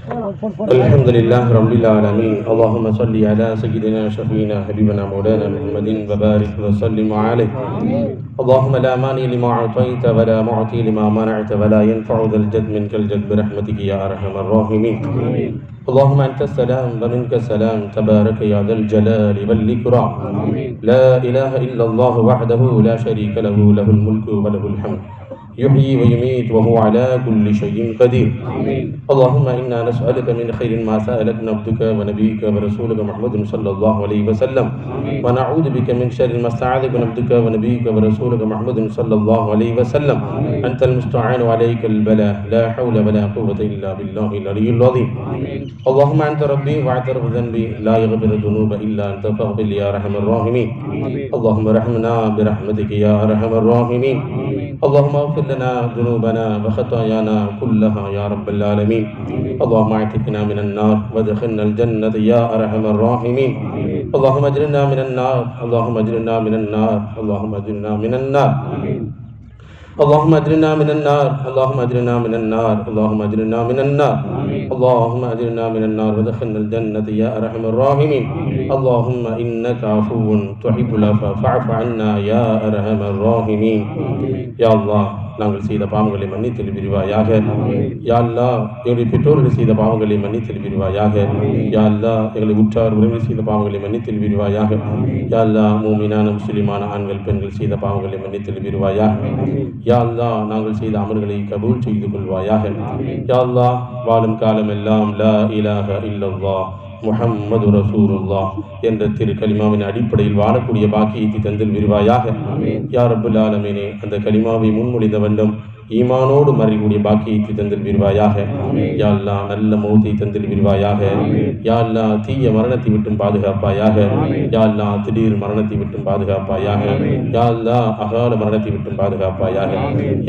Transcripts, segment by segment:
الحمد لله رب العالمين. اللهم صل على سيدنا شفينا حبيبنا مولانا محمد وبارك وسلم عليه. اللهم لا مانع لما أعطيت ولا معطي لما منعت ولا ينفع ذا الجد منك الجد برحمتك يا أرحم الراحمين. اللهم أنت السلام ومنك السلام تبارك يا ذا الجلال والإكرام. لا إله إلا الله وحده لا شريك له له الملك وله الحمد يحيي ويميت وهو على كل شيء قدير. اللهم إنا نسألك من خير ما سألك عبدك ونبيك ورسولك محمد صلى الله عليه وسلم، ونعوذ بك من شر ما استعاذك عبدك ونبيك ورسولك محمد صلى الله عليه وسلم. أنت المستعان وعليك البلاء، لا حول ولا قوة إلا بالله العلي العظيم. اللهم أنت ربي واعترف ذنبي، لا يغفر الذنوب إلا أنت فاغفر يا أرحم الراحمين. اللهم ارحمنا برحمتك يا أرحم الراحمين. اللهم اغفر لنا ذنوبنا وخطايانا كلها يا رب العالمين. اللهم اعتقنا من النار وادخلنا الجنة يا أرحم الراحمين. اللهم اجرنا من النار، اللهم اجرنا من النار، اللهم اجرنا من النار، اللهم اجرنا من النار، اللهم اجرنا من النار، اللهم اجرنا من النار، اللهم اجرنا من النار وادخلنا الجنة يا أرحم الراحمين. اللهم إنك عفو تحب العفو فاعف عنا يا أرحم الراحمين. يا الله நாங்கள் செய்த பாவங்களை மன்னித்தல் விரிவாயாக. யா அல்லாஹ் எங்களுடைய பெற்றோர்கள் செய்த பாவங்களை மன்னித்தல் விரிவாயாக. யா அல்லாஹ் எங்களை உற்றார் உறவினர் செய்த பாவங்களை மன்னித்தல் விரிவாயாக. யா அல்லாஹ் மூமினான முஸ்லிமான ஆண்கள் பெண்கள் செய்த பாவங்களை மன்னித்தல் விரிவாயாக. யா அல்லாஹ் நாங்கள் செய்த அமல்களை கபூல் செய்து கொள்வாயாக. யா அல்லாஹ் வாழும் காலம் எல்லாம் லா இலாஹ இல்லல்லாஹ் முஹம்மது ரசூலுல்லாஹ் என்ற திரு கலிமாவின் அடிப்படையில் வாழக்கூடிய பாக்கியத்தை தந்தில் விரிவாயாக. யா ரப்பல் ஆலமீனே, அந்த கலிமாவை முன்மொழிந்த வண்ணம் ஈமானோடு மறைக்கூடிய பாக்கியத்தை தந்தில் விரிவாயாக. யா அல்லாஹ் நல்ல மௌத்தை தந்தில் விரிவாயாக. யா அல்லாஹ் தீய மரணத்தை விட்டும் பாதுகாப்பாயாக. யா அல்லாஹ் திடீர் மரணத்தை விட்டும் பாதுகாப்பாயாக. யா அல்லாஹ் அகால மரணத்தை விட்டும் பாதுகாப்பாயாக.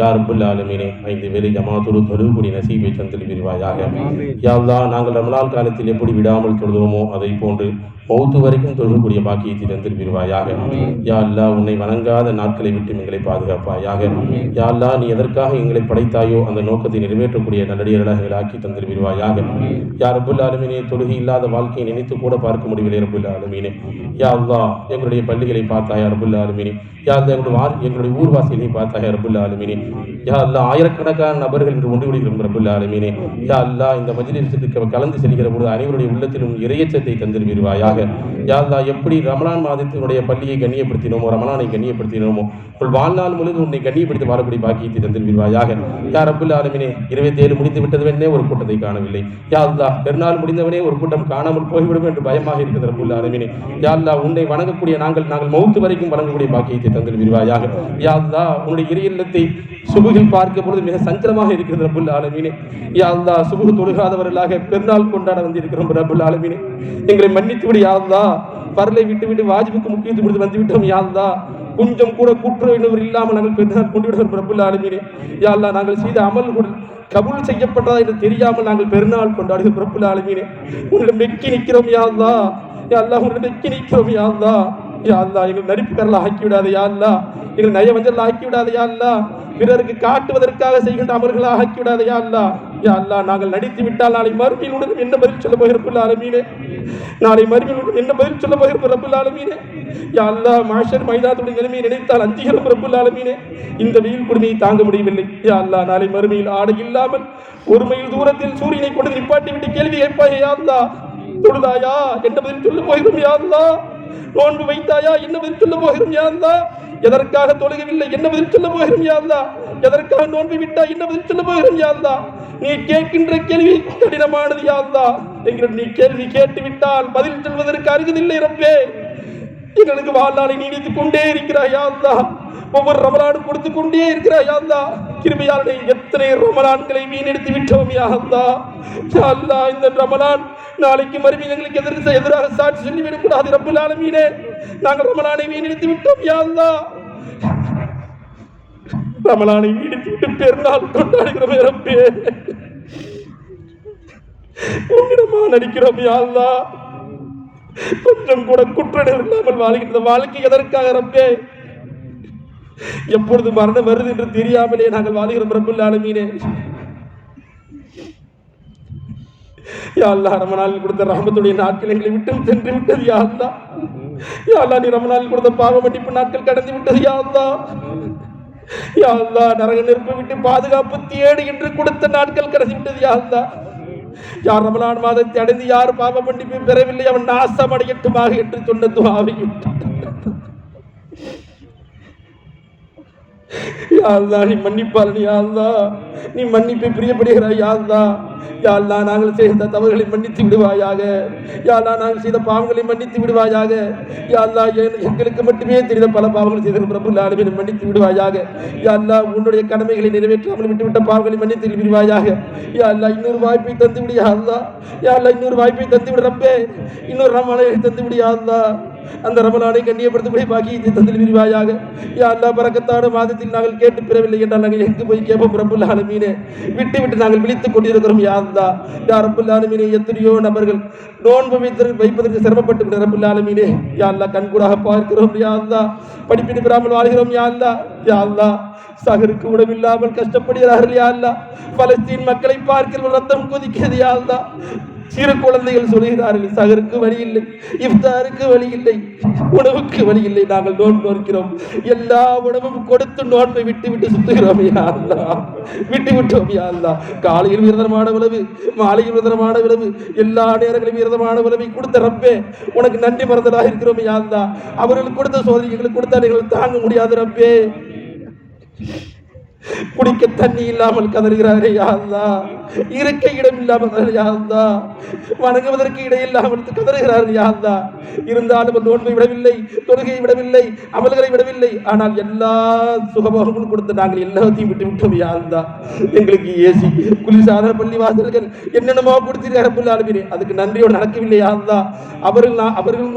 யா ரப்பல் ஆலமீனே, 5 வேளை ஜமாத்தோடு தொழுகக்கூடிய நசீபை தந்தில் விரிவாயாக. யா அல்லாஹ் நாங்கள் ரமலான் காலத்தில் எப்படி விடாமல் தொழுதுவோமோ அதை போன்று மௌத்து வரைக்கும் தொழுகக்கூடிய பாக்கியத்தை தந்தில் விரிவாயாக. யா அல்லாஹ் உன்னை வணங்காத நாட்களை விட்டு எங்களை பாதுகாப்பாயாக. யா அல்லாஹ் நீ எதற்காக எங்களை படைத்தாயோ அந்த நோக்கத்தை நிறைவேற்றக்கூடிய நல்லடியர்களாக எங்களை ஆக்கி தந்தில் விரிவாயாக. யா ரப்பல் ஆலமீனே, தொழுகை இல்லாத வாழ்க்கையை நினைத்து கூட பார்க்க முடியவில்லை ரப்பல் ஆலமீனே. யா அல்லாஹ் எங்களுடைய பள்ளிகளை பார்த்தாயா ரப்பல் ஆலமீனே. யா அல்லாஹ் எங்களுடைய ஊர்வாசிகளை பார்த்தாயா ரப்பல் ஆலமீனே. யா அல்லாஹ் ஆயிரக்கணக்கான நபர்கள் என்று ஒன்று கூடுகிறோம் ரப்பல் ஆலமீனே. யா அல்லாஹ் இந்த மஜ்லிஸுக்கு கலந்து செல்கிற பொழுது அனைவருடைய உள்ளத்திலும் இறையச்சத்தை தந்தில் விரிவாயாக. யா அல்லாஹ் எப்படி ரமலான் மாதத்தினுடைய பள்ளியை கண்ணியப்படுத்தினோமோ, ரமலானை கண்ணியப்படுத்தினோமோ, உங்கள் வாழ்நாள் முழுவதும் உன்னை கண்ணியப்படுத்தி வாழக்கூடிய பாக்கியத்தை தந்தில் விரிவாயாக. யா ரப்பல் ஆலமீனே, 27 முடிந்து விட்டதுவென்னே ஒரு கூட்டத்தை காணவில்லை. யா அல்லாஹ் பெருநாள் முடிந்தவனே ஒரு கூட்டம் காணாமல் போய்விடும் என்று பயமாக இருக்கிறது ரப்பல் ஆலமீனே. யா அல்லாஹ் உன்னை வணங்கக்கூடிய நாங்கள் மௌத்து வரைக்கும் வணங்கக்கூடிய பாக்கியத்தை தந்தில் விரிவாயாக. யா அல்லாஹ் உன்னுடைய இறை இல்லத்தை சுபுகில் பார்க்க பொழுது மிக சஞ்சலமாக இருக்கிறது ரப்பல் ஆலமீனே. யா அல்லாஹ் சுபுகு தொழுகாதவர்களாக பெருநாள் கொண்டாட வந்திருக்கிறோம் ரப்பல் ஆலமீனே. எங்களை மன்னித்து விடு யா அல்லாஹ். பரலை விட்டு வாஜிபுக்கு முக்கியத்துவம் கொடுத்து வந்து விட்டோம் யா அல்லாஹ். கொஞ்சம் கூட குற்றவினவர் இல்லாமல் நாங்கள் பெருநாள் கொண்டு விடுவோம் ரப்பல் ஆலமீனே. யா அல்லாஹ் நாங்கள் செய்த அமல்கள் கபூல் செய்யப்பட்டதா என்று தெரியாமல் நாங்கள் பெருநாள் கொண்டாடுகிறோம் ரப்பல் ஆலமீனே. உன்னிடம் வெக்கி நிற்கிறோம் யா அல்லாஹ். யா அல்லாஹ் உன்னிடம் வெக்கி நிற்கிறோம் யா அல்லாஹ். யா அல்லாஹ் எங்கள் நடிப்புக்கரலாம் ஆக்கி விடாது யா அல்லாஹ். எங்கள் நயவஞ்சல் ஆக்கி விடாது யா அல்லாஹ். பிறருக்கு காட்டுவதற்காக செய்கின்ற அமல்களாக ஆக்கி விடாது யா அல்லாஹ். யா அல்லாஹ் நாங்கள் நடித்து விட்டால் நாளை மறுமையில் உடன் என்ன பதில் சொல்ல போகிற ரப்பல் ஆலமீனே. நாளை மறுமையில் உடன் என்ன பதில் சொல்ல போகிற ரப்பல் ஆலமீனே. யா அல்லாஹ் மஹ்ஷர் மைதானத்துடைய நிலைமையை நினைத்தால் அஞ்சுகிறோம் ரப்பல் ஆலமீனே. இந்த வெயில் கொடுமையை தாங்க முடியவில்லை யா அல்லாஹ். நாளை மறுமையில் ஆடை இல்லாமல் 1 மைல் தூரத்தில் சூரியனை கொண்டு நிப்பாட்டி விட்டு கேள்வி கேட்பாயே யா அல்லாஹ். தொழுதாயா என்ன பதில் சொல்ல போகிறோம் யா அல்லாஹ். நோன்பு வைத்தாயா என்ன பதில் சொல்ல போகிறோம் யா அல்லாஹ். எதற்காக தொழுகவில்லை என்ன பதில் சொல்ல போகிறோம் யா அல்லாஹ். எதற்காக நோன்பு விட்டா என்ன பதில் சொல்ல போகிறோம் யா அல்லாஹ். நீ கேட்கின்ற கேள்வி கடினமானது யா அல்லாஹ். எங்களுக்கு நீ கேள்வி கேட்டு விட்டால் பதில் சொல்வதற்கு அருகதில்லை ரப்பே. எங்களுக்கு வாழ்நாளை நீடித்துக் கொண்டே இருக்கிறாய் யா அல்லாஹ். ஒவ்வொரு ரமலானும் கொடுத்து கொண்டே இருக்கிறாய் யா அல்லாஹ். கிருபையாளனை எத்தனை ரமலான்களை வீணெடுத்து விட்டோம் யா அல்லாஹ். யா அல்லாஹ் இந்த ரமலான் நாளைக்கு மறுபடியும் எங்களுக்கு எதிராக சாட்சி சொல்லிவிடக் கூடாது ரப்பல் ஆலமீனே. நாங்கள் ரமலானை வீணெடுத்து விட்டோம் யா அல்லாஹ். ரமலானை வீணெடுத்து விட்டு பெருநாள் கொண்டாடுகிறோம் ரப்பே. உன்னிடமா நடிக்கிறோம் யா அல்லாஹ். கொஞ்சம் கூட குற்றங்கள் இல்லாமல் வாழ்கின்ற வாழ்க்கை எதற்காக ரப்பே? எப்பொழுது மரணம் வருது என்று தெரியாமலே நாங்கள் வாழ்கிறோம் ரப்பல் ஆலமீனே. யா அல்லாஹ் ரமலானில் கொடுத்த ரஹமத்துடைய நாட்கள் எங்களை விட்டு சென்று விட்டது யா அல்லாஹ். யா அல்லாஹ் நீ ரமலானில் கொடுத்த பாவ மன்னிப்பு நாட்கள் கடந்து விட்டது யா அல்லாஹ். யா அல்லாஹ் நரக நெருப்பை விட்டு பாதுகாப்பு தேடு என்று கொடுத்த நாட்கள் கடந்து விட்டது யா அல்லாஹ். யார் ரமலான் மாதத்தை அடைந்து யார் பாவ மன்னிப்பை பெறவில்லை அவன் நாசம் அடையட்டுமாக என்று சொன்ன துஆவை யா அல்லாஹ் நீ மன்னிப்பாளன் யா அல்லாஹ். நீ மன்னிப்பை பிரியப்படுகிறாய் யா அல்லாஹ். யா அல்லாஹ் நாங்கள் செய்த தவறுகளை மன்னித்து விடுவாயாக. யா அல்லாஹ் நாங்கள் செய்த பாவங்களை மன்னித்து விடுவாயாக. யா அல்லாஹ் எங்களுக்கு மட்டுமே தெரிந்த பல பாவங்கள் செய்த ரப்புல் ஆலமீன் மன்னித்து விடுவாயாக. யா அல்லாஹ் உன்னுடைய கடமைகளை நிறைவேற்றாமல் விட்டுவிட்ட பாவங்களை மன்னித்து விடுவாயாக. யா அல்லாஹ் இன்னொரு வாய்ப்பை தந்து விடு யா அல்லாஹ். யா அல்லாஹ் இன்னொரு வாய்ப்பை தந்து விடு ரப்பே. இன்னொரு ரமலானை தந்து விடு யா அல்லாஹ். அந்த ரமலானை கண்ணியப்படுத்தக்கூடிய பாக்கியத்தை தந்தில் விரிவாயாக. யா அல்லாஹ் பரக்கத்தான மாதத்தில் நாங்கள் கேட்டு பெறவில்லை என்றால் நாங்கள் எங்கு போய் கேட்போம் ரப்புல் ஆலமீனே. விட்டு விட்டு நாங்கள் விழித்துக் கொண்டிருக்கிறோம் யா அல்லாஹ். யா ரப்புல் ஆலமீனே எத்தனையோ நபர்கள் நோன்பு வைப்பதற்கு சிரமப்பட்டு ரப்புல் ஆலமீனே யா அல்லாஹ் கண்கூடாக பார்க்கிறோம் யா அல்லாஹ். படிப்பினை பெறாமல் வாழ்கிறோம் யா அல்லாஹ். யா அல்லாஹ் சகருக்கு உணவில்லாமல் கஷ்டப்படுகிறார்கள் யா அல்லாஹ். பலஸ்தீன் மக்களை பார்க்கிற ரத்தம் கொதிக்கிறது யா அல்லாஹ். சிறு குழந்தைகள் சொல்கிறார்கள் சகருக்கு வழி இல்லை, இஃப்தாருக்கு வழி இல்லை, உணவுக்கு வழி இல்லை. நாங்கள் நோன்பு நோக்கிறோம். எல்லா உணவும் கொடுத்து நோன்பை விட்டு விட்டு சுத்துகிறோம் யா அல்லாஹ். விட்டு விட்டோம் யா அல்லாஹ். காலையில் விரதமான உணவு, மாலையில் விரதமான உணவு, எல்லா நேரங்களும் விரதமான உணவை கொடுத்த ரப்பே உனக்கு நன்றி மறந்ததாக இருக்கிறோம் யா அல்லாஹ். அவர்களுக்கு கொடுத்த சோதனை எங்களுக்கு கொடுத்த நீங்கள் தாங்க முடியாது ரப்பே. குடிக்க தண்ணி இல்லாமல் கதறுகிறாரே யா அல்லாஹ். இருக்க இடம் இல்லாமல் யா அல்லாஹ். வணங்குவதற்கு இடம் இல்லாமல் கதறுகிறார்கள் யா அல்லாஹ். இருந்தாலும் நோன்பை விடவில்லை, தொழுகையை விடவில்லை, அமல்களை விடவில்லை. ஆனால் எல்லா சுகபோகங்களும் கொடுத்து நாங்கள் எல்லாத்தையும் விட்டு விட்டோம் யா அல்லாஹ். எங்களுக்கு ஏசி குளிர்சாதன பள்ளி வாசல்கள் என்னென்னமோ கொடுத்தீர்கள் ரப்புல் ஆலமீனே. அதுக்கு நன்றியோடு நடக்கவில்லை யா அல்லாஹ். அவர்கள்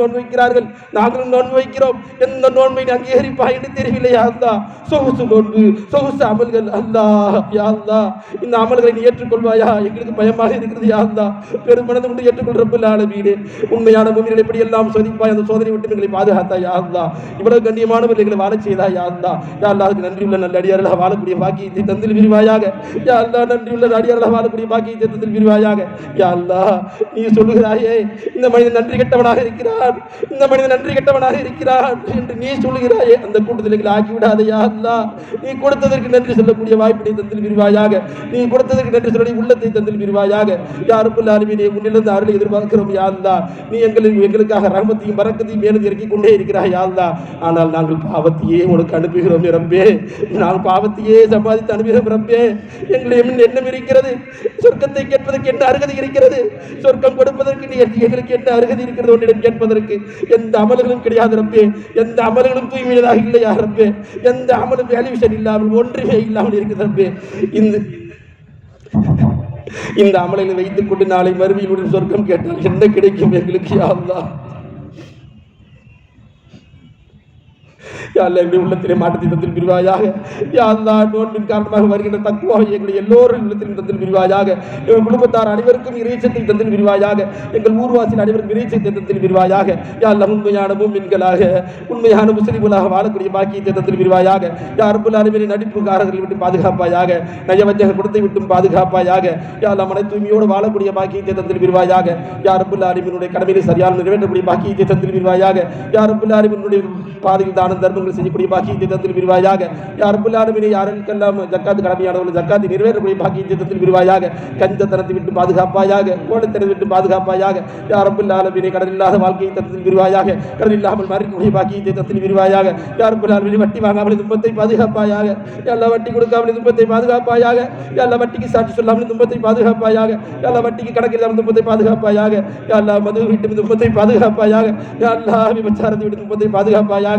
நோன்பு வைக்கிறார்கள், நாங்களும் நோன்பு வைக்கிறோம். எந்த நோன்பை அங்கீகரிப்பா என்று தெரியவில்லை யா அல்லாஹ். சொகுசு நோன்பு, சொகுசு அமல்கள் அல்லாஹ். யா அல்லாஹ் இந்த அமல்களை நீ ஏற்றுக்கொள்வாயா? எங்களுக்கு பயமாக இருக்கிறது யா அல்லாஹ். பெரும் மனது கொண்டு ஏற்றுக்கொள் ரப்புல் ஆலமீனே. உண்மையான முஃமின்களை எப்படி எல்லாம் சோதிப்பாய், அந்த சோதனை விட்டு எங்களை பாதுகாத்தாய் யா அல்லாஹ். இவ்வளவு கண்ணியமானவர்கள் எங்களை வாழச் செய்தாய் யா அல்லாஹ். யா அல்லாஹ் அதுக்கு நன்றியுள்ள நல்ல அடியார்களாக வாழக்கூடிய பாக்கியத்தை தந்தில் விரிவாயாக. யா அல்லாஹ் நன்றியுள்ள அடியார்களாக வாழக்கூடிய பாக்கியத்தை தந்தில் விரிவாயாக. யா அல்லாஹ் நீ சொல்லுகிறாயே இந்த மனிதன் நன்றி கெட்டவனாக இருக்கிறான், இந்த மனிதன் நன்றி கெட்டவனாக இருக்கிறான் என்று நீ சொல்லுகிறாயே, அந்த கூட்டத்தில் எங்களை ஆக்கி விடாதே யா அல்லாஹ். நீ கொடுத்ததற்கு நன்றி சொல்லக்கூடிய வாய்ப்பினை தந்தில் விரிவாயாக. நீ கொடுத்ததற்கு நன்றி சொல்லி உள்ளத்தை தந்தில் விரிவாயாக. யா ரப்புல் ஆலமீனே உன்னிலிருந்து அருளை எதிர்பார்க்கிறோம் யா அல்லாஹ். நீ எங்களுக்காக ரஹ்மத்தையும் பரக்கத்தையும் மேலும் இறக்கிக் கொண்டே இருக்கிறாய் யா அல்லாஹ். ஆனால் நாங்கள் பாவத்தையே உனக்கு அனுப்புகிறோம் ரப்பே. நாங்கள் பாவத்தையே சம்பாதித்து அனுப்புகிறோம் ரப்பே. எங்களை எண்ணம் இருக்கிறது, சொர்க்கத்தை கேட்பதற்கு என்ன அருகதை இருக்கிறது? சொர்க்கம் கொடுப்பதற்கு எங்களுக்கு என்ன அருகதை இருக்கிறது உன்னிடம் கேட்பதற்கு? எந்த அமல்களும் கிடையாது ரப்பே. எந்த அமல்களும் தூய்மையாக இல்லையா ரப்பே. எந்த அமலும் வேல்யூஷன் இல்லாமல் ஒன்றுமே இல்லாமல் இருக்குது ரப்பே. இந்த அமலை வைத்துக் கொண்டு நாளை மறுமையில் சொர்க்கம் கேட்டால் என்ன கிடைக்கும் எங்களுக்கு யா அல்லாஹ்? யா அல்லாஹ் எங்களுடைய உள்ளத்திலே மாற்றத்தை தந்தில் விரிவாயாக. யா அல்லாஹ் நோன்பின் காரணமாக வருகின்ற தக்வாவை எங்களுடைய எல்லோரும் உள்ளத்திலும் தந்தில் விரிவாயாக. எங்கள் குடும்பத்தார் அனைவருக்கும் இறைச்சத்தை தந்தில் விரிவாயாக. எங்கள் ஊர்வாசியில் அனைவருக்கும் இறைச்சத்தை தந்தில் விரிவாயாக. யா அல்லாஹ் உண்மையான முஃமின்களாக, உண்மையான முஸ்லிம்களாக வாழக்கூடிய பாக்கியத்தை தந்தில் விரிவாயாக. யா ரப்புல் ஆலமீனே நடிப்புக்காரர்களை விட்டு பாதுகாப்பாயாக. நயவஞ்சக குடத்தை விட்டும் பாதுகாப்பாயாக. யா அல்லாஹ் மன தூய்மையோடு வாழக்கூடிய பாக்கியத்தை தந்தில் விரிவாயாக. யா ரப்புல் ஆலமீனுடைய கடமையை சரியாக நிறைவேற்றக்கூடிய பாக்கியத்தை தந்தில் விரிவாயாக. யா ரப்புல் ஆலமீனுடைய பாதையில் தான தர்மங்கள் செய்யக்கூடிய பாக்கியத்தை தந்தில் விரிவாயாக. யா ரப்புல் ஆலமீனே யாருக்கெல்லாம் ஜக்காத் கடமையானவர்கள் ஜக்காத்தை நிறைவேற்றக்கூடிய பாக்கியத்தை தந்தில் விரிவாயாக. கஞ்சத்தனத்தை விட்டு பாதுகாப்பாயாக. கோலத்தனத்தை விட்டு பாதுகாப்பாயாக. யா ரப்புல் ஆலமீனே கடல் இல்லாத வாழ்க்கையை தந்தில் விரிவாயாக. கடல் இல்லாமல் மறிக்கக்கூடிய பாக்கியத்தை தந்தில் விரிவாயாக. யா ரப்புல் ஆலமீனே வட்டி வாங்காமல் துன்பத்தை பாதுகாப்பாயாக. யா அல்லாஹ் வட்டி கொடுக்காமல் துன்பத்தை பாதுகாப்பாயாக. யா அல்லாஹ் வட்டிக்கு சாட்சி சொல்லாமல் துன்பத்தை பாதுகாப்பாயாக. யா அல்லாஹ் வட்டிக்கு கணக்கில்லாமல் துன்பத்தை பாதுகாப்பாயாக. யா அல்லாஹ் மது விட்டு துன்பத்தை பாதுகாப்பாயாக. யா அல்லாஹ் விபச்சாரத்தை விட்டு துன்பத்தை பாதுகாப்பாயாக.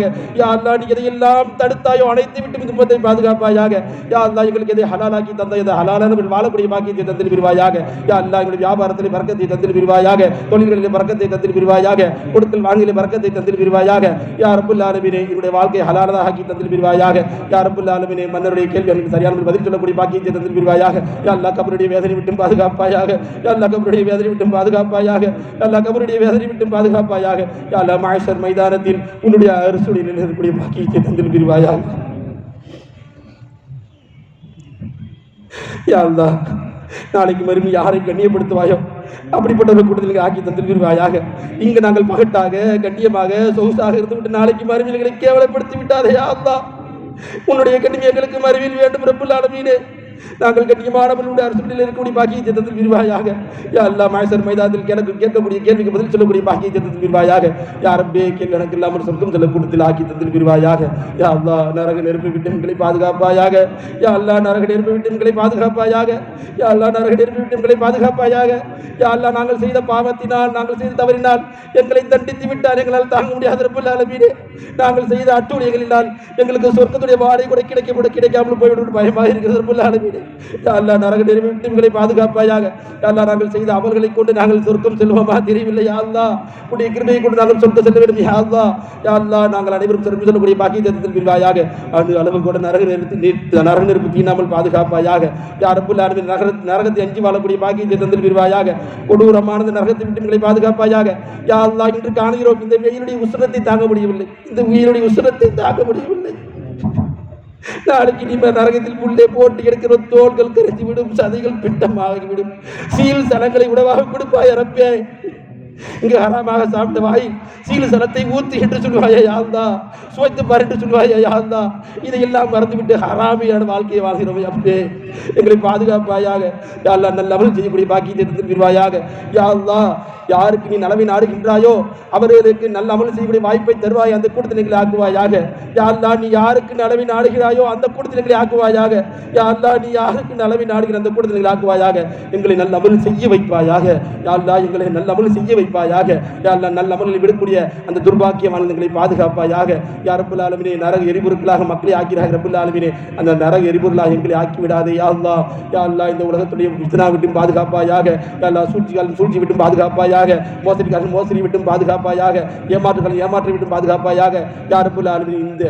யா அல்லாஹ் நீ எதையெல்லாம் தடுத்தாயோ அனைத்து விட்டு துன்பத்தை பாதுகாப்பாயாக. யா அல்லாஹ் எங்களுக்கு எதை ஹலாலாக்கி தந்த ஹலாலான வாழக்கூடிய பாக்கியத்தை தந்தில் விரிவாயாக. யா அல்லாஹ் எங்களுடைய வியாபாரத்திலே பரக்கத்தை தந்தில் விரிவாயாக. தொழில்களிலே பரக்கத்தை தந்தில் விரிவாயாக. கொடுக்கல் வாங்கலிலே பரக்கத்தை தந்தில் விரிவாயாக. யா ரப்புல் ஆலமீனே என்னுடைய வாழ்க்கையை ஹலாலாக ஆக்கி தந்தில் விரிவாயாக. யா ரப்புல் ஆலமீனே மன்னருடைய கேள்விகளுக்கு சரியான பதில் சொல்லக்கூடிய பாக்கியத்தை தந்தில் விரிவாயாக. யா அல்லாஹ் கபருடைய வேதனை விட்டு பாதுகாப்பாயாக. யா அல்லாஹ் கபருடைய வேதனை விட்டு பாதுகாப்பாயாக. யா அல்லாஹ் கபருடைய வேதனை விட்டு பாதுகாப்பாயாக. யா அல்லாஹ் மஹ்ஷர் மைதானத்தில் உன்னுடைய அரசுடைய இருக்கக்கூடிய பாக்கியத்தை தந்தில் விரிவாயாக. யா அல்லாஹ் நாளைக்கு மறுமை யாரை கண்ணியப்படுத்துவாயோ அப்படிப்பட்ட ஒரு கூட்டத்தில் ஆக்கி தந்திருவாயாக. இங்கு நாங்கள் பகட்டாக கண்ணியமாக சொகுசாக இருந்து விட்டு நாளைக்கு மறுமைகளை கேவலப்படுத்தி விட்டாதே அல்லாஹ். உன்னுடைய கண்ணியம் எங்களுக்கு மறுமையில் வேண்டும் ரப்புல் ஆலமீனே. நாங்கள் கண்ணியமானவர்களுடைய அரசுகளில் இருக்கக்கூடிய பாக்கியத்தை தந்து விரிவாயாக. யா அல்லாஹ் மாய்சர் மைதானத்தில் எனக்கு கேட்கக்கூடிய கேள்விக்கு பதில் சொல்லக்கூடிய பாக்கியத்தை தந்து விரிவாயாக. யா ரப்பே கேள்வி எனக்கு இல்லாமல் சொர்க்கம் செல்ல கூட்டத்தில் ஆக்கி தந்து விரிவாயாக. யா அல்லாஹ் நரக நெருப்பு விட்டங்களை பாதுகாப்பாயாக. யா அல்லாஹ் நரக நெருப்பு விட்டங்களை பாதுகாப்பாயாக. யா அல்லாஹ் நரக நெருப்பு விட்டங்களை பாதுகாப்பாயாக. யா அல்லாஹ் நாங்கள் செய்த பாவத்தினால் நாங்கள் செய்த தவறினால் எங்களை தண்டித்து விட்டால் எங்களால் தாங்க முடியாத ரப்பல் ஆலமீனே. நாங்கள் செய்த அட்டூழியங்களினால் எங்களுக்கு சொர்க்கத்துடைய வாடகை கூட கிடைக்காமல் போய்விடும் பயமாக இருக்கிறது ரப்பல் ஆலமீனே. யா அல்லாஹ் நரக நெருப்புகளை பாதுகாப்பாயாக. யா அல்லாஹ் நாங்கள் செய்த அமல்களை கொண்டு நாங்கள் சொர்க்கம் செல்வோமா தெரியவில்லை. யா அல்லாஹ் உடைய கிருபையை கொண்டு நாங்கள் சொர்க்கம் செல்ல வேண்டும். யா அல்லாஹ் யா அல்லாஹ் நாங்கள் அனைவரும் சொர்க்கம் செல்லக்கூடிய பாக்கியத்தை விரிவாயாக. அந்த அளவு கூட நரக நெருப்பு தீண்டாமல் பாதுகாப்பாயாக. யா ரப்பல் ஆலமீன் நரகத்தை அஞ்சி வாழக்கூடிய பாக்கியத்தை தந்து விரிவாயாக. கொடூரமானது நரகத்தை விட்டுகளை பாதுகாப்பாயாக. யா அல்லாஹ் இன்று காணுகிறோம் இந்த வெயிலுடைய உஷ்ணத்தை தாங்க முடியவில்லை. இந்த உயிருடைய உஷ்ணத்தை தாங்க முடியவில்லை. நாளைக்கு நீ நரகத்தில் புள்ளே போட்டு எடுக்கிற தோள்கள் கரைச்சி விடும், சதைகள் பிண்டமாகிவிடும், சீல் சலங்களை உணவாக கொடுப்பாய் ரப்பே. இங்கு ஹராமாக சாப்பிட்ட வாய் சீல் சலத்தை ஊத்து என்று சொல்வாயா யா அல்லாஹ், சுவைத்து பார் என்று சொல்வாயா யா அல்லாஹ். இதையெல்லாம் மறந்துவிட்டு ஹராமியான வாழ்க்கையை வாழ்கிறோம் அப்பே. எங்களை பாதுகாப்பாயாக. யா அல்லாஹ் நல்ல அமல் செய்யக்கூடிய பாக்கியத்தை தருவாயாக. யா அல்லாஹ் யாருக்கு நீ நலவை நாடுகின்றாயோ அவர்களுக்கு நல்ல அமல் செய்யக்கூடிய வாய்ப்பை தருவாய். அந்த கூட்டத்தில் எங்களை ஆக்குவாயாக. யா அல்லாஹ் நீ யாருக்கு நலவை நாடுகிறாயோ அந்த கூட்டத்தில் எங்களை ஆக்குவாயாக. யா அல்லாஹ் நீ யாருக்கு நலவை நாடுகிற அந்த கூட்டத்தில் எங்களை ஆக்குவாயாக. எங்களை நல்ல அமல் செய்ய வைப்பாயாக. யா அல்லாஹ் எங்களை நல்ல அமல் செய்ய வைப்பாயாக. யா அல்லாஹ் நல்ல அமல்களை விடக்கூடிய அந்த துர்பாக்கியமான எங்களை பாதுகாப்பாயாக. யா ரப்பல் ஆலமீனே நரக எரிபொருட்களாக மக்களை ஆக்கிறாக ரப்பல் ஆலமீனே. அந்த நரக எரிபொருளாக எங்களை ஆக்கி விடாதே யா அல்லாஹ். யா அல்லாஹ் இந்த உலகத்துடைய ஃபித்னா விட்டும் பாதுகாப்பாயாக. யா அல்லாஹ் சூழ்ச்சி விட்டும் பாதுகாப்பாயாக. மோசடிக்காரன் மோசடி விட்டும் பாதுகாப்பாயாக. ஏமாற்று விட்டும் பாதுகாப்பாயாக. யா ரப்பல் ஆலமீன்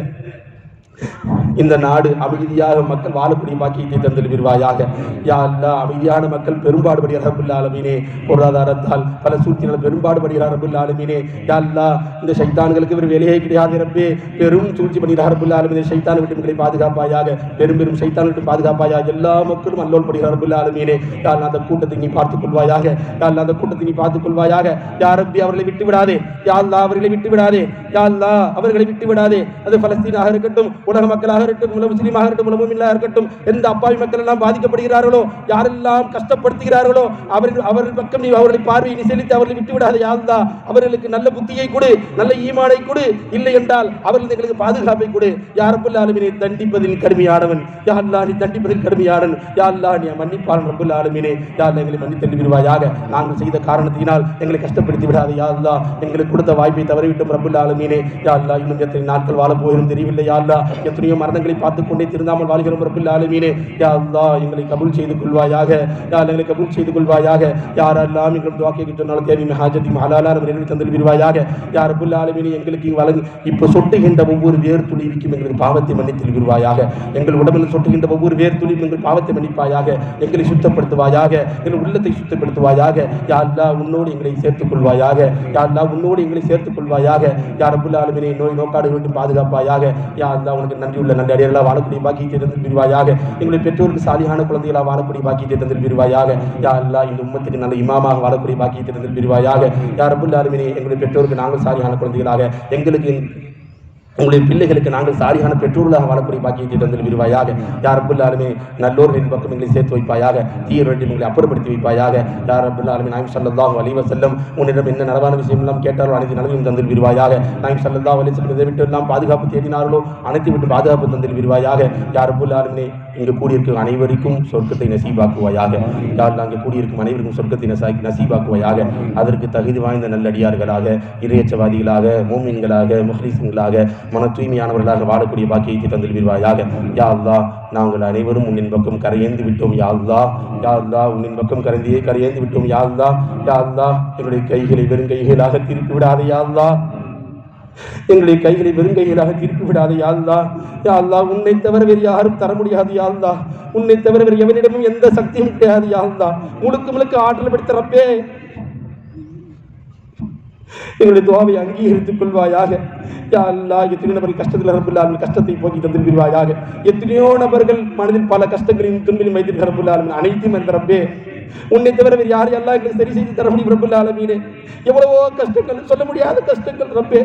இந்த நாடு அமைதியாக மக்கள் வாழக்கூடிய பாக்கியத்தை தந்து விரிவாயாக. யா அல்லாஹ் அமைதியான மக்கள் பெரும்பாடுபடுகிறார் ரப்பல் ஆலமீனே. பொருளாதாரத்தால் பல சூழ்ச்சிகள் பெரும்பாடுபடுகிறார் ரப்பல் ஆலமீனே. யா அல்லாஹ் இந்த ஷைத்தான்களுக்கு ஒரு வேலையே கிடையாது ரப்பே. பெரும் சூழ்ச்சி பண்ணுகிறார் ரப்பல் ஆலமீனே. ஷைத்தான் விட்டு எங்களை பாதுகாப்பாயாக. பெரும் ஷைத்தான் விட்டு பாதுகாப்பாயாக. எல்லா மக்களும் அல்லோல் படுகிறார் ரப்பல் ஆலமீனே. யா அல்லாஹ் அந்த கூட்டத்தை நீ பார்த்துக் கொள்வாயாக. யா அல்லாஹ் அந்த கூட்டத்தை நீ பார்த்துக் கொள்வாயாக. யா ரப்பி அவர்களை விட்டு விடாதே. யா அல்லாஹ் அவர்களை விட்டு விடாதே. யா அல்லாஹ் அவர்களை விட்டு விடாதே. அது பலஸ்தீனாக இருக்கட்டும், உலக மக்களாக இருக்கட்டும், முஸ்லீமாக இருக்கட்டும், முஸ்லிமாக இருக்கட்டும், எந்த அப்பாவி மக்கள் எல்லாம் பாதிக்கப்படுகிறார்களோ, யாரெல்லாம் கஷ்டப்படுத்துகிறார்களோ அவர்கள் பக்கம் நீ அவர்களை பார்வையை நீ செலுத்தி அவர்களை விட்டு விடாத யா அல்லாஹ். அவர்களுக்கு நல்ல புத்தியை கொடு, நல்ல ஈமானை கொடு. இல்லை என்றால் அவர்கள் எங்களுக்கு பாதுகாப்பை கொடு. யா ரப்பல் ஆலமீனே தண்டிப்பதில் கடுமையானவன். யா அல்லாஹ் நீ தண்டிப்பதில் கடுமையானவன். யா அல்லாஹ் நீ மன்னிப்பாளன் ரப்பல் ஆலமீனே. யா அல்லாஹ் எங்களை மன்னித்து விடுவாயாக. நாங்கள் செய்த காரணத்தினால் எங்களை கஷ்டப்படுத்தி விடாது யா அல்லாஹ். எங்களுக்கு கொடுத்த வாய்ப்பை தவறிவிட்டோம் ரப்பல் ஆலமீனே. யா அல்லாஹ் இன்னும் எத்தனை நாட்கள் வாழ போகிறோம் தெரியவில்லை யா அல்லாஹ். எத்தனையோ மரணங்களை பார்த்துக் கொண்டே திருந்தாமல் வாழ்கிறோம் ரப்பல் ஆலமீனே. யா அல்லாஹ் எங்களை கபூல் செய்து கொள்வாயாக. யா அல்லாஹ் எங்களை கபூல் செய்து கொள்வாயாக. யாரெல்லாம் எங்களும் துஆ கேட்கின்றனாலும் தேவையான ஹாஜத்தையும் ஹலாலான முறையில் தந்து விடுவாயாக. யா ரப்பல் ஆலமீனே எங்களுக்கு வழங்கு இப்போ சொட்டுகின்ற ஒவ்வொரு வேர் துளிக்கும் எங்களுக்கு பாவத்தை மன்னித்து விடுவாயாக. எங்கள் உடம்பில் சொட்டுகின்ற ஒவ்வொரு வேர் துளியும் எங்கள் பாவத்தை மன்னிப்பாயாக. எங்களை சுத்தப்படுத்துவாயாக. எங்கள் உள்ளத்தை சுத்தப்படுத்துவாயாக. யா அல்லாஹ் உன்னோடு எங்களை சேர்த்துக் கொள்வாயாக. யா அல்லாஹ் உன்னோடு எங்களை சேர்த்துக் கொள்வாயாக. யா ரப்பல் ஆலமீனே நோய் நோக்காடு விட்டு பாதுகாப்பாயாக. யா அல்லாஹ் உனக்கு நன்றியுள்ள நன்றி அடியார்களாக வாழக்கூடிய பாக்கியத்தை தந்து விடுவாயாக. எங்களுடைய பெற்றோருக்கு சாலியான குழந்தைகளாக வாழக்கூடிய பாக்கியத்தை தந்து விடுவாயாக. யா அல்லாஹ் இந்த உம்மத்துக்கு நல்ல இமாமாக வாழக்கூடிய பாக்கியத்தை தந்து விடுவாயாக. யா ரப்பல் ஆலமீனே எங்களுடைய பெற்றோருக்கு நாங்கள் சாலியான குழந்தைகளாக, எங்களுக்கு உங்களுடைய பிள்ளைகளுக்கு நாங்கள் சாரியான பெற்றோர்களாக வாழக்கூடிய பாக்கியத்தை தந்து விடுவாயாக. யா ரப்பல் ஆலமீன் நல்லோர்களின் பக்கம் எங்களை சேர்த்து வைப்பாயாக. தீயவர்களை எங்களை அப்புறப்படுத்தி வைப்பாயாக. யா ரப்பல் ஆலமீன் நாயகம் ஸல்லல்லாஹு அலைஹி வஸல்லம் உன்னிடம் என்ன நலவான விஷயம் எல்லாம் கேட்டாரோ அனைத்து நலவையும் தந்து விடுவாயாக. நாயகம் ஸல்லல்லாஹு அலைஹி வஸல்லம் இதை விட்டு எல்லாம் பாதுகாப்பு தேடினார்களோ அனைத்து விட்டு பாதுகாப்பு தந்து விடுவாயாக. யா ரப்பல் ஆலமீனே இங்கு கூடியிருக்கும் அனைவருக்கும் சொர்க்கத்தை நசீபாக்குவாயாக. யா அல்லாஹ் அங்கே கூடியிருக்கும் அனைவருக்கும் சொர்க்கத்தை நசீபாக்குவாயாக. அதற்கு தகுதி வாய்ந்த நல்லடியார்களாக, இறையச்சவாதிகளாக, மூமின்களாக, முஹ்லிஸ்களாக, மன தூய்மையானவர்களாக வாழக்கூடிய பாக்கியத்தை தந்து விடுவாயாக. யா அல்லாஹ் நாங்கள் அனைவரும் உன்னின் பக்கம் கரையேந்து விட்டோம் யா அல்லாஹ். யா அல்லாஹ் உன்னின் பக்கம் கரையேந்து விட்டோம் யா அல்லாஹ். யா அல்லாஹ் எங்களுடைய கைகளை வெறும் கைகளாக திருப்பி விடாதே யா அல்லாஹ். எங்களுடைய கைகளை வெறுங்கைகளாக திருப்பி விடாதே யா அல்லாஹ். யா அல்லாஹ் உன்னை தவிர வேறு யாரும் தர முடியாது யா அல்லாஹ். உன்னை தவிர வேறு எவனிடமும் எந்த சக்தியும் கிடையாது யா அல்லாஹ். முழுக்க முழுக்க ஆற்றல் படுத்த ரப்பே. எங்களுடைய துவாவை அங்கீகரித்துக் கொள்வாயாக. யா அல்லாஹ், எத்தனையோ நபர்கள் கஷ்டத்தில் ரப்புல் ஆலமீன் கஷ்டத்தை போக்கி தந்திருவாயாக. எத்தனையோ நபர்கள் மனதில் பல கஷ்டங்களையும் துன்பிலும் வைத்திருக்கிற ரப்புல் ஆலமீன் அனைத்தையும் அந்த ரப்பே உன்னை தவிர வேறு யார் எல்லாம் எங்களுக்கு சரி செய்து தர முடியும் ரப்புல் ஆலமீனே. எவ்வளவோ கஷ்டங்கள், சொல்ல முடியாத கஷ்டங்கள் ரப்பே,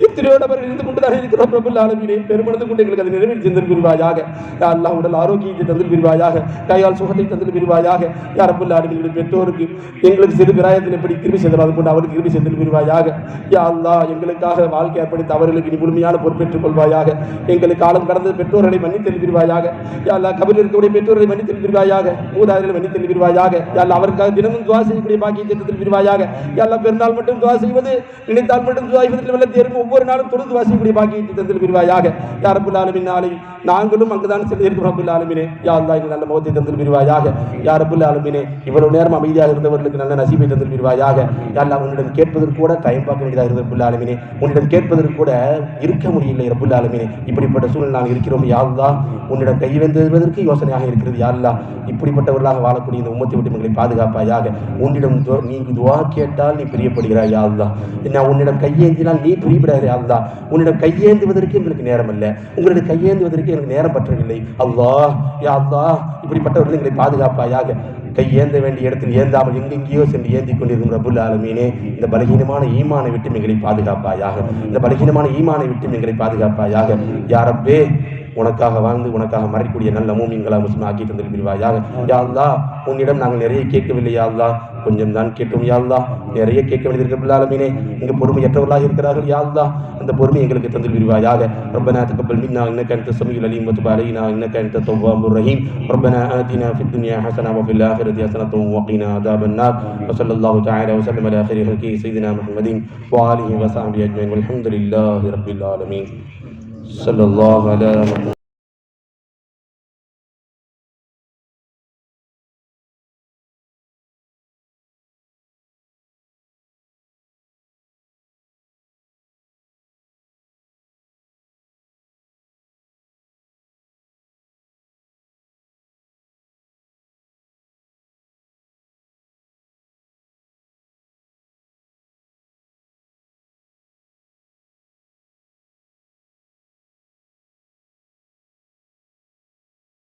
எத்தனையோ நபர்கள் இருந்து கொண்டுதான் இருக்கிறோம் ரப்புல் ஆலமீனே. பெருமனது கொண்டு எங்களுக்கு அதை நிறைவேற்றி தந்திருவாயாக. யா அல்லாஹ், உடல் ஆரோக்கியத்தை தந்திருவாயாக, கையால் சுகத்தை தந்திருவாயாக. யா ரப்புல் ஆலமீன், பெற்றோருக்கு எங்களுக்கு சிறு பிராயத்தில் எப்படி கிருபை செய்தோம் அது கொண்டு அவருக்கு கிருபை செய்திருவாயாக. யா அல்லாஹ், எங்களுக்காக வாழ்க்கை அர்ப்பணித்து அவர்களுக்கு நீ முழுமையான பொறுப்பேற்றுக் கொள்வாயாக. எங்களுக்கு காலம் கடந்த பெற்றோர்களை மன்னித்தெழுதிருவாயாக. யா அல்லாஹ், கபரில் இருக்கக்கூடிய பெற்றோர்களை மன்னித்தெழுதிருவாயாக, மூதாதைகளை மன்னித்தெழுதிருவாயாக. யா அல்லாஹ், அவருக்காக தினமும் துவா செய்யக்கூடிய பாக்கியத்தை தந்திருவாயாக. யா அல்லாஹ், பெருநாள் மட்டும் துவா செய்வது, நினைத்தால் மட்டும் துவா செய்வதில் ஒவ்வொரு நாளும் தொழுது வாசிக்கூடிய பாக்கியத்தை தந்திருவாயாக. யா ரப்புல் ஆலமீன், நாளை நாங்களும் அங்குதான் செல்ல இருக்கிறோம் ரப்புல் ஆலமீனே. யா அல்லாஹ், எங்கள் நல்ல முகத்தை தந்திருவாயாக. யா ரப்புல் ஆலமீனே, இவ்வளவு நேரம் அமைதியாக இருந்தவர்களுக்கு நல்ல நசீபை தந்திருவாயாக. யா அல்லாஹ், உன்னிடம் கேட்பதற்கு கூட டைம் பார்க்க வேண்டியதாக இருந்தது ரப்புல் ஆலமீனே. உன்னிடம் கேட்பதற்கு கூட இருக்க முடியவில்லை ரப்புல் ஆலமீனே. இப்படிப்பட்ட சூழ்நிலை நாங்கள் இருக்கிறோம். யா அல்லாஹ், உன்னிடம் கைவெந்துவதற்கு யோசனையாக இருக்கிறது. யா அல்லாஹ், இப்படிப்பட்டவர்களாக வாழக்கூடிய இந்த உம்மத்தை விட்டு எங்களை பாதுகாப்பாயாக. உன்னிடம் நீ துவா கேட்டால் நீ பிரியப்படுகிறாய். யா அல்லாஹ், நான் உன்னிடம் கையேந்தினால் நீ பிரியப்படுகிறாய். அல்லாஹ், உன்னிடம் கையேந்துவதற்கு எங்களுக்கு நேரம் அல்ல, உங்களிடம் கையேந்துவதற்கு எனக்கு நேரம் பற்றவில்லை. அல்லாஹ், யா அல்லாஹ், இப்படிப்பட்டவர்கள் எங்களை பாதுகாப்பாயாக. கையேந்த வேண்டிய இடத்தில் ஏந்தாமல் எங்கெங்கேயோ சென்று ஏந்தி கொண்டிருக்கும் ரப்புல் ஆலமீனே, இந்த பலகீனமான ஈமானை விட்டு எங்களை பாதுகாப்பாயாக. இந்த பலகீனமான ஈமானை விட்டு எங்களை பாதுகாப்பாயாக. யா ரப்பே, உனக்காக வாழ்ந்து உனக்காக மறைக்கூடிய நல்ல மூமின்களா முஸ்லிம் ஆக்கி தந்திருவாயாக. யா அல்லாஹ், உன்னிடம் நாங்கள் நிறைய கேட்கவில்லை. யா அல்லாஹ், கொஞ்சம் தான் கேட்டோம். யா அல்லாஹ், நிறைய கேட்க வேண்டியிருக்கிற ஆலமீனே, இங்கு பொறுமையற்றவர்களாக இருக்கிறார்கள். யா அல்லாஹ், அந்த பொறுமை எங்களுக்கு தந்திருவாயாக. ரப்பனா தக்கபல் மின்னா இன்னக அன்த ஸமீஉல் அலீம் வதுப் அலைனா இன்னக அன்த தவ்வாபுர் ரஹீம். ரப்பனா ஆதினா ஃபித் துன்யா ஹஸனா வ ஃபில் ஆখিরাতি ஹஸனத்தும் வ கினா அஸாபன் நார். வ ஸல்லல்லாஹு தஆலா வ ஸல்லம அலா கைரி ஹல்கி சய்யிதினா முஹம்மதின் வ ஆலிஹி வ ஸஹ்பிஹி அஜ்மஈன். வல்ஹம்துலில்லாஹி ரப்பில் ஆலமீன். ஸல்லல்லாஹு அலா